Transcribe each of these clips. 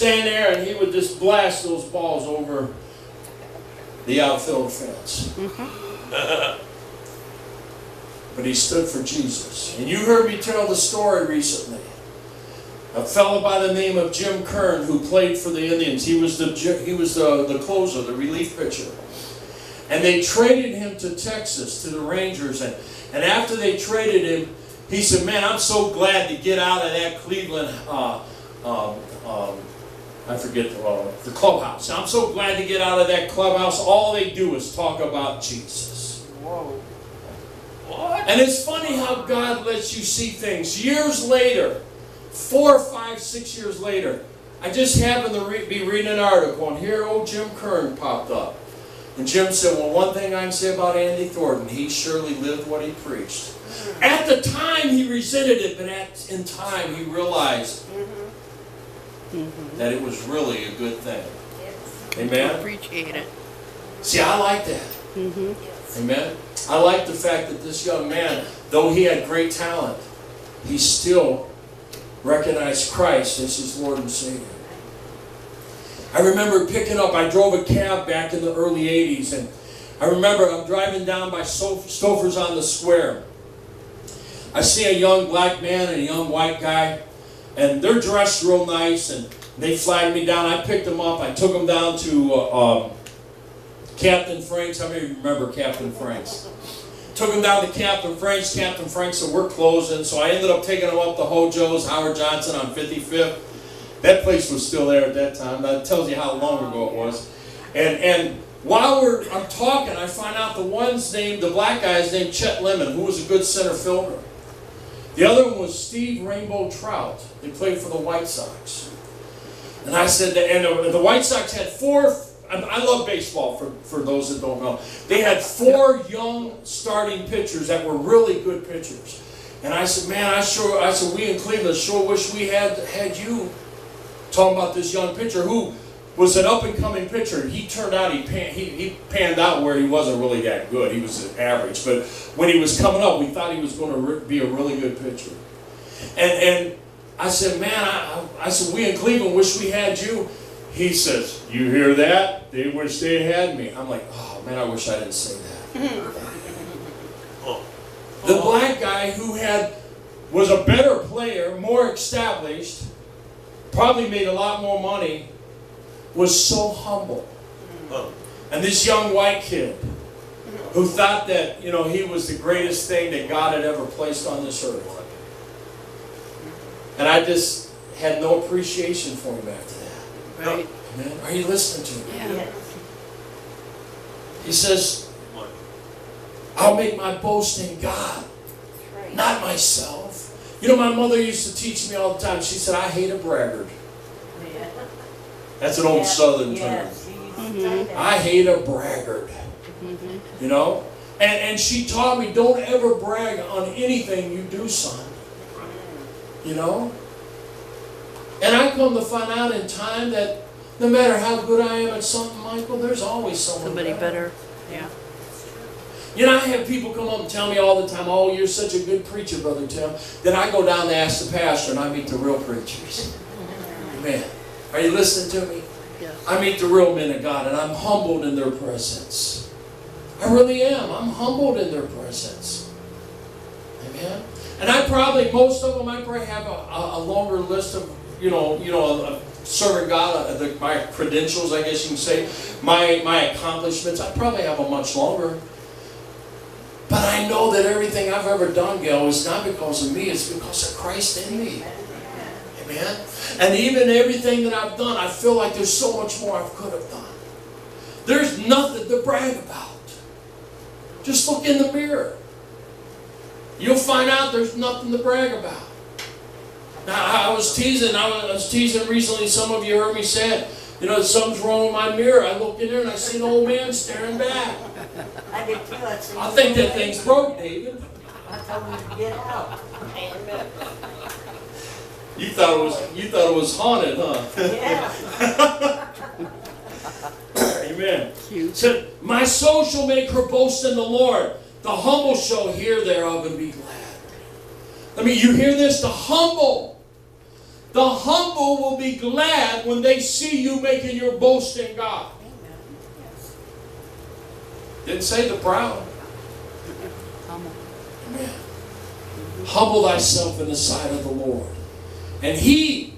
stand there and he would just blast those balls over the outfield fence. But he stood for Jesus. And you heard me tell the story recently. A fellow by the name of Jim Kern who played for the Indians. He was the closer, the relief pitcher. And they traded him to Texas, to the Rangers. And after they traded him, he said, man, I'm so glad to get out of that Cleveland, I forget the clubhouse. I'm so glad to get out of that clubhouse. All they do is talk about Jesus. Whoa. What? And it's funny how God lets you see things. Years later, 4, 5, 6 years later, I just happened to be reading an article, and here old Jim Kern popped up. And Jim said, well, one thing I can say about Andy Thornton, he surely lived what he preached. At the time, he resented it, but in time, he realized that it was really a good thing. Amen? Appreciate it. See, I like that. Amen? I like the fact that this young man, though he had great talent, he still recognized Christ as his Lord and Savior. I remember I drove a cab back in the early 80s, and I remember I'm driving down by Stouffer's on the Square. I see a young black man and a young white guy, and they're dressed real nice, and they flagged me down. I picked them up. I took them down to Captain Frank's. How many remember Captain Frank's? Took them down to Captain Frank's. Captain Frank said, we're closing. So I ended up taking them up to Hojo's, Howard Johnson on 55th. That place was still there at that time. That tells you how long ago it was. And while I'm talking, I find out the black guy's named Chet Lemon, who was a good center fielder. The other one was Steve Rainbow Trout. They played for the White Sox. And I said, the White Sox had 4, I love baseball for those that don't know. They had 4 young starting pitchers that were really good pitchers. And I said, man, I said, we in Cleveland sure wish we had you. Talking about this young pitcher who was an up-and-coming pitcher. He turned out, he panned out where he wasn't really that good. He was average. But when he was coming up, we thought he was going to be a really good pitcher. And I said, man, I said, we in Cleveland wish we had you. He says, you hear that? They wish they had me. I'm like, oh, man, I wish I didn't say that. The black guy who was a better player, more established, probably made a lot more money, was so humble. And this young white kid who thought that, he was the greatest thing that God had ever placed on this earth. And I just had no appreciation for him after that. Right. Amen. Are you listening to me? Yeah. He says, I'll make my boast in God, not myself. My mother used to teach me all the time. She said, I hate a braggart. That's an old Southern term. I hate a braggart. And she taught me, don't ever brag on anything you do, son. And I come to find out in time that no matter how good I am at something, Michael, there's always somebody better. Yeah. I have people come up and tell me all the time, oh, you're such a good preacher, Brother Tim. Then I go down to ask the pastor and I meet the real preachers. Man, are you listening to me? Yes. I meet the real men of God and I'm humbled in their presence. I really am. I'm humbled in their presence. Amen? And most of them, I probably have a longer list of, serving God, my credentials, I guess you can say, my accomplishments. I probably have a much longer. But I know that everything I've ever done, Gail, is not because of me, it's because of Christ in me. Amen? And even everything that I've done, I feel like there's so much more I could have done. There's nothing to brag about. Just look in the mirror. You'll find out there's nothing to brag about. Now, I was teasing recently, some of you heard me say it, something's wrong with my mirror. I look in there and I see an old man staring back. I did too. I think that thing's broke, David. I told him to get out. You thought it was haunted, huh? Yeah. Amen. Said, my soul shall make her boast in the Lord. The humble shall hear thereof and be glad. You hear this? The humble. The humble will be glad when they see you making your boast in God. Didn't say the proud. Amen. Humble thyself in the sight of the Lord, and He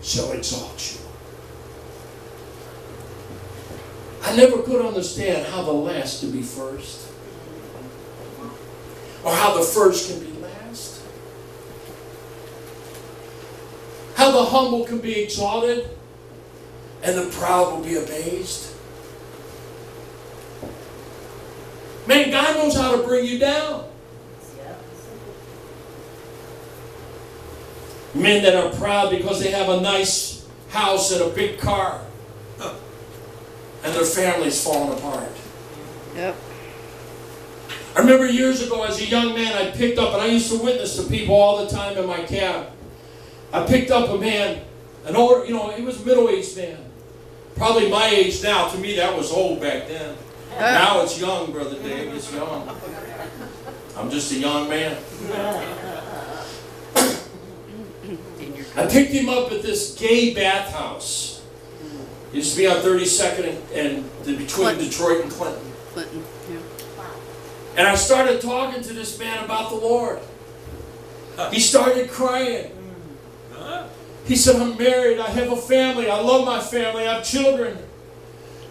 shall exalt you. I never could understand how the last can be first, or how the first can be last. How the humble can be exalted, and the proud will be abased. Man, God knows how to bring you down. Men that are proud because they have a nice house and a big car, and their family's falling apart. Yep. I remember years ago as a young man, I picked up, and I used to witness to people all the time in my cab. I picked up a man, an older, he was a middle-aged man. Probably my age now. To me, that was old back then. Now it's young, Brother Dave. It's young. I'm just a young man. I picked him up at this gay bathhouse. Used to be on 32nd and between Detroit and Clinton. Clinton, yeah. And I started talking to this man about the Lord. He started crying. He said, I'm married, I have a family, I love my family, I have children.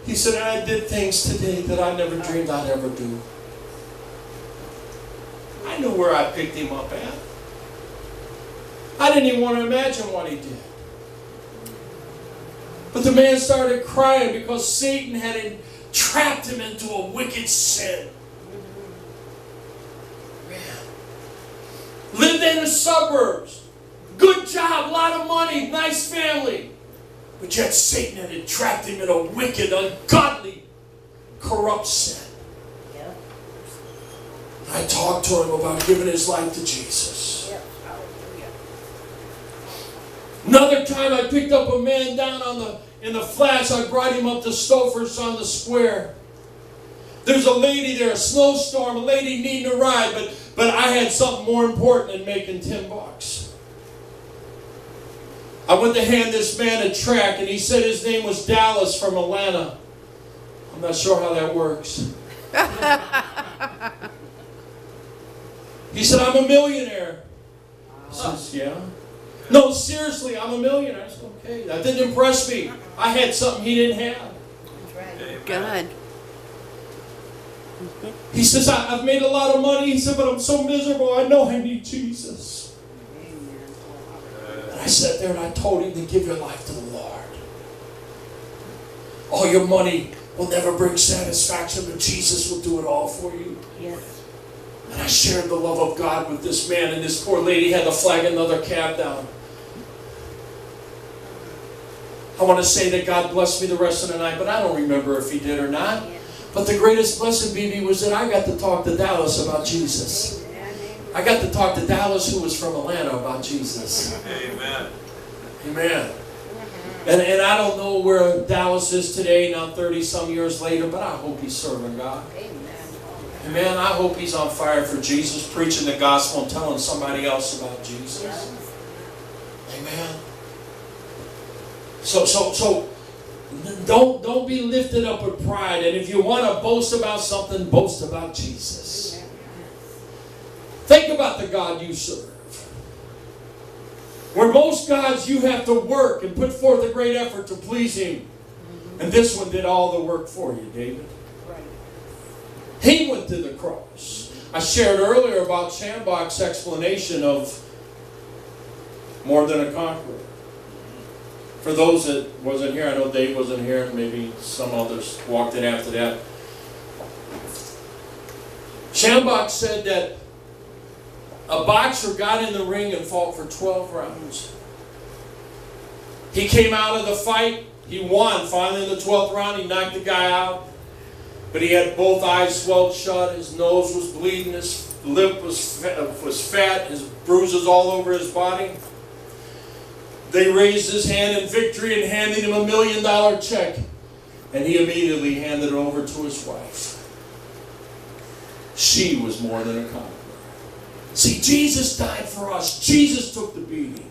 He said, and I did things today that I never dreamed I'd ever do. I knew where I picked him up at. I didn't even want to imagine what he did. But the man started crying because Satan had entrapped him into a wicked sin. Man. Lived in the suburbs. Good job, a lot of money, nice family. But yet Satan had entrapped him in a wicked, ungodly, corrupt sin. Yep. I talked to him about giving his life to Jesus. Yep. Another time I picked up a man down in the flats. I brought him up to Stouffer's on the square. There's a lady there, a snowstorm, a lady needing a ride, but I had something more important than making $10. I went to hand this man a tract, and he said his name was Dallas from Atlanta. I'm not sure how that works. He said, I'm a millionaire. I says, yeah. No, seriously, I'm a millionaire. I said, okay. That didn't impress me. I had something he didn't have. That's right. God. He says, I've made a lot of money. He said, but I'm so miserable. I know I need Jesus. And I sat there and I told him to give your life to the Lord. All your money will never bring satisfaction, but Jesus will do it all for you. Yes. And I shared the love of God with this man, and this poor lady had to flag another cab down. I want to say that God blessed me the rest of the night, but I don't remember if He did or not. But the greatest blessing, BB, was that I got to talk to Dallas about Jesus. I got to talk to Dallas, who was from Atlanta, about Jesus. Amen. Amen. And I don't know where Dallas is today, now 30-some years later, but I hope he's serving God. Amen. I hope he's on fire for Jesus, preaching the gospel and telling somebody else about Jesus. Amen. So don't be lifted up with pride. And if you want to boast about something, boast about Jesus. Think about the God you serve. Where most gods you have to work and put forth a great effort to please Him. And this one did all the work for you, David. He went to the cross. I shared earlier about Schambach's explanation of more than a conqueror. For those that wasn't here, I know Dave wasn't here, and maybe some others walked in after that. Schambach said that a boxer got in the ring and fought for 12 rounds. He came out of the fight, he won. Finally in the 12th round, he knocked the guy out. But he had both eyes swelled shut, his nose was bleeding, his lip was fat, his bruises all over his body. They raised his hand in victory and handed him $1 million check. And he immediately handed it over to his wife. She was more than a conqueror. See, Jesus died for us. Jesus took the beating.